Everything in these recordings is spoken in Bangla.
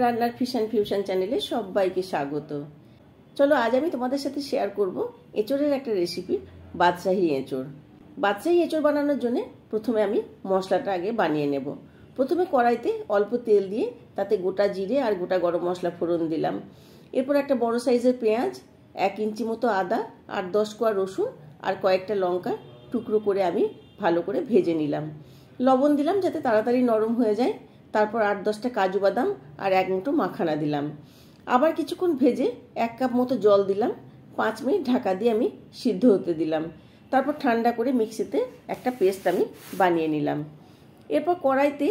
রান্নার ফিশ অ্যান্ড ফিউশন চ্যানেলে সবাইকে স্বাগত। চলো আজ আমি তোমাদের সাথে শেয়ার করব এঁচোড়ের একটা রেসিপি, বাদশাহী এঁচোড়। বাদশাহী এঁচোড় বানানোর জন্য প্রথমে আমি মশলাটা আগে বানিয়ে নেব। প্রথমে কড়াইতে অল্প তেল দিয়ে তাতে গোটা জিরে আর গোটা গরম মশলা ফোড়ন দিলাম। এরপর একটা বড় সাইজের পেঁয়াজ, 1 ইঞ্চি মতো আদা, 8-10 কোয়া রসুন আর কয়েকটা লঙ্কা টুকরো করে আমি ভালো করে ভেজে নিলাম। লবণ দিলাম যাতে তাড়াতাড়ি নরম হয়ে যায়। তারপর 8-10টা কাজু বাদাম আর 1 মুঠো মাখানা দিলাম। আবার কিছুক্ষণ ভেজে 1 কাপ মতো জল দিলাম। 5 মিনিট ঢাকা দিয়ে আমি সিদ্ধ হতে দিলাম। তারপর ঠান্ডা করে মিক্সিতে একটা পেস্ট আমি বানিয়ে নিলাম। এরপর কড়াইতে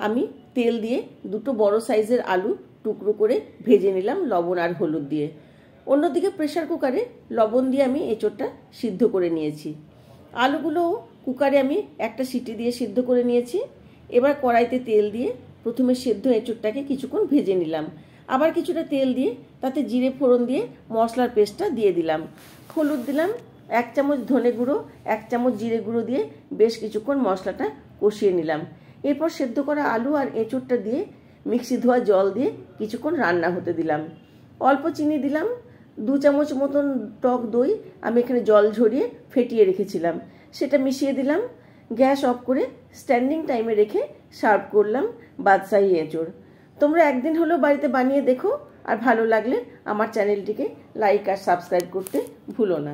আমি তেল দিয়ে 2টো বড় সাইজের আলু টুকরো করে ভেজে নিলাম লবণ আর হলুদ দিয়ে। অন্যদিকে প্রেসার কুকারে লবণ দিয়ে আমি এঁচোড়টা সিদ্ধ করে নিয়েছি। আলুগুলো কুকারে আমি একটা সিটি দিয়ে সিদ্ধ করে নিয়েছি। এবার কড়াইতে তেল দিয়ে প্রথমে সেদ্ধ এঁচোড়টাকে কিছুক্ষণ ভেজে নিলাম। আবার কিছুটা তেল দিয়ে তাতে জিরে ফোড়ন দিয়ে মশলার পেস্টটা দিয়ে দিলাম। হলুদ দিলাম, 1 চামচ ধনে গুঁড়ো, 1 চামচ জিরে গুঁড়ো দিয়ে বেশ কিছুক্ষণ মশলাটা কষিয়ে নিলাম। এরপর সেদ্ধ করা আলু আর এঁচোড়টা দিয়ে মিক্সি ধোয়া জল দিয়ে কিছুক্ষণ রান্না হতে দিলাম। অল্প চিনি দিলাম। 2 চামচ মতন টক দই আমি এখানে জল ঝরিয়ে ফেটিয়ে রেখেছিলাম, সেটা মিশিয়ে দিলাম। গ্যাস অফ করে স্ট্যান্ডিং টাইমে রেখে সার্ভ করলাম বাদশাহী এঁচোড়। তোমরা একদিন হলেও বাড়িতে বানিয়ে দেখো, আর ভালো লাগলে আমার চ্যানেলটিকে লাইক আর সাবস্ক্রাইব করতে ভুলো না।